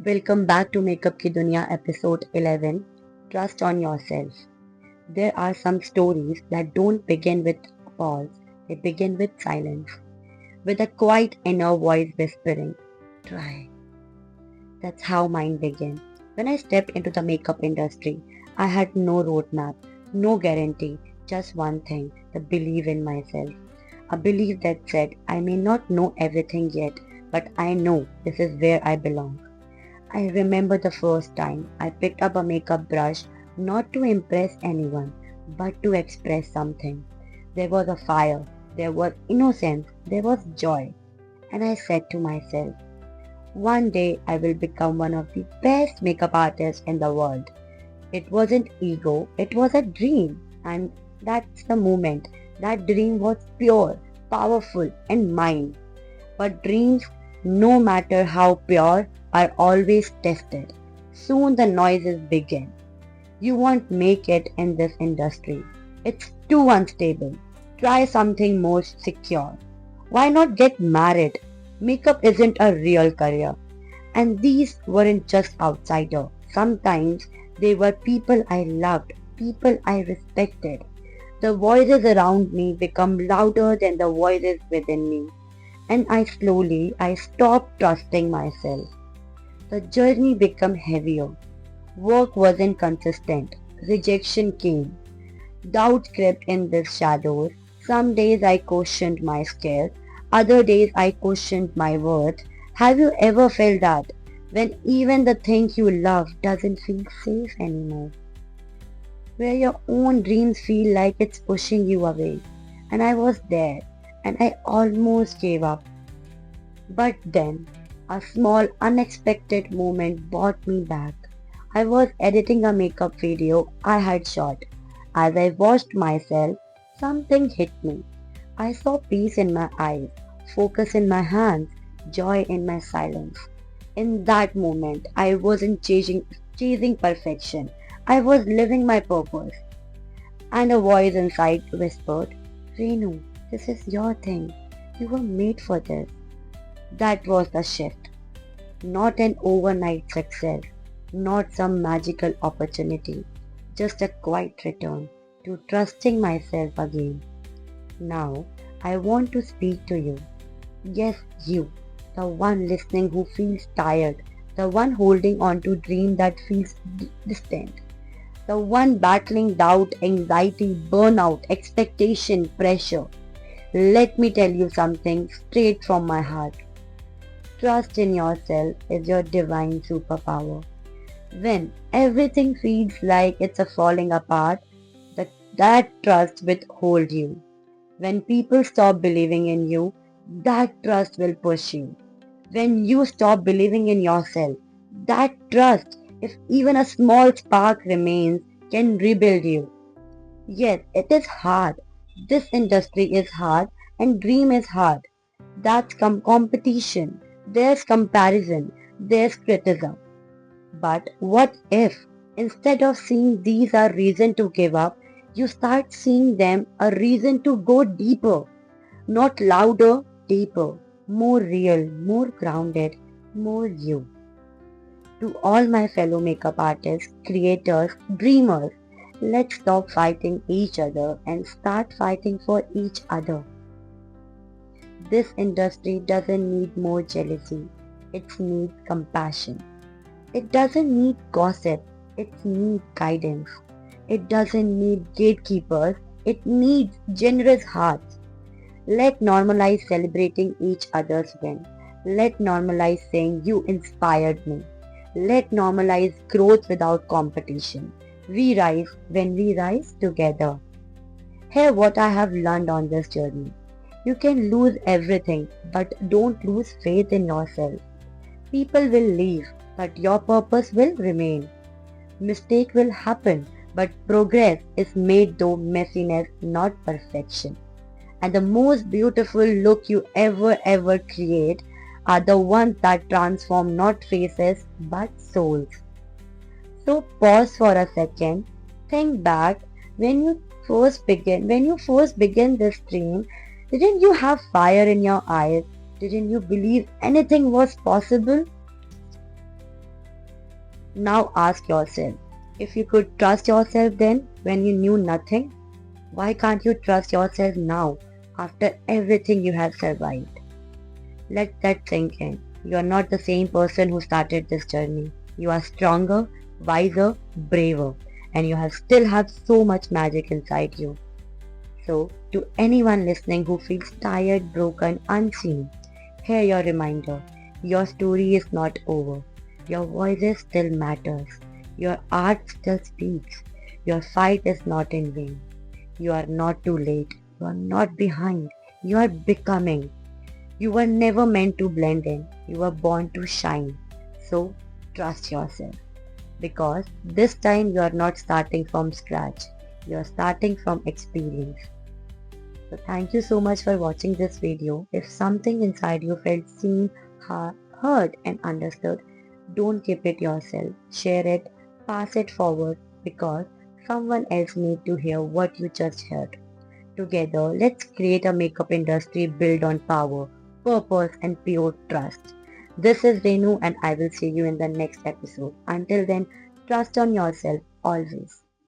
Welcome back to Makeup Ki Dunya episode 11 Trust on Yourself. There are some stories that don't begin with pause, they begin with silence, with a quiet inner voice whispering, Try. That's how mine began. When I stepped into the makeup industry, I had no roadmap, no guarantee, just one thing the belief in myself. A belief that said, I may not know everything yet, but I know this is where I belong. I remember the first time I picked up a makeup brush not to impress anyone but to express something. There was a fire, there was innocence, there was joy. And I said to myself, one day I will become one of the best makeup artists in the world. It wasn't ego, it was a dream. And that's the moment. That dream was pure, powerful, and mine. But dreams, no matter how pure, are always tested. Soon the noises begin. You won't make it in this industry. It's too unstable. Try something more secure. Why not get married? Makeup isn't a real career. And these weren't just outsiders. Sometimes they were people I loved, people I respected. The voices around me become louder than the voices within me. And I stopped trusting myself. The journey became heavier. Work wasn't consistent. Rejection came. Doubt crept in the shadows. Some days I questioned my skills. Other days I questioned my worth. Have you ever felt that? When even the thing you love doesn't feel safe anymore. Where your own dreams feel like it's pushing you away. And I was there. And I almost gave up. But then, a small unexpected moment brought me back. I was editing a makeup video I had shot. As I watched myself, something hit me. I saw peace in my eyes, focus in my hands, joy in my silence. In that moment, I wasn't chasing perfection. I was living my purpose. And a voice inside whispered, Renu, this is your thing. You were made for this. That was the shift. Not an overnight success, not some magical opportunity, just a quiet return to trusting myself again. Now, I want to speak to you. Yes, you, the one listening who feels tired, the one holding on to dream that feels distant, the one battling doubt, anxiety, burnout, expectation, pressure. Let me tell you something straight from my heart. Trust in yourself is your divine superpower. When everything feels like it's a falling apart, that trust will hold you. When people stop believing in you, that trust will push you. When you stop believing in yourself, that trust, if even a small spark remains, can rebuild you. Yes, it is hard. This industry is hard and dream is hard. That's competition. There's comparison. There's criticism. But what if, instead of seeing these are reason to give up, you start seeing them a reason to go deeper, not louder, deeper, more real, more grounded, more you. To all my fellow makeup artists, creators, dreamers, let's stop fighting each other and start fighting for each other. This industry doesn't need more jealousy, it needs compassion. It doesn't need gossip, it needs guidance. It doesn't need gatekeepers, it needs generous hearts. Let normalize celebrating each other's win. Let normalize saying you inspired me. Let normalize growth without competition. We rise when we rise together. Hear what I have learned on this journey. You can lose everything, but don't lose faith in yourself. People will leave, but your purpose will remain. Mistake will happen, but progress is made through messiness, not perfection. And the most beautiful look you ever create are the ones that transform not faces but souls. So pause for a second, think back when you first began this dream, didn't you have fire in your eyes? Didn't you believe anything was possible? Now ask yourself, if you could trust yourself then when you knew nothing, why can't you trust yourself now after everything you have survived? Let that sink in. You are not the same person who started this journey. You are stronger, wiser, braver, and you still have so much magic inside you. So, to anyone listening who feels tired, broken, unseen, here your reminder. Your story is not over. Your voice still matters. Your art still speaks. Your fight is not in vain. You are not too late. You are not behind. You are becoming. You were never meant to blend in. You were born to shine. So, trust yourself. Because this time you are not starting from scratch. You are starting from experience. So thank you so much for watching this video. If something inside you felt seen, heard and understood, don't keep it yourself. Share it, pass it forward because someone else needs to hear what you just heard. Together, let's create a makeup industry built on power, purpose and pure trust. This is Renu and I will see you in the next episode. Until then, trust on yourself always.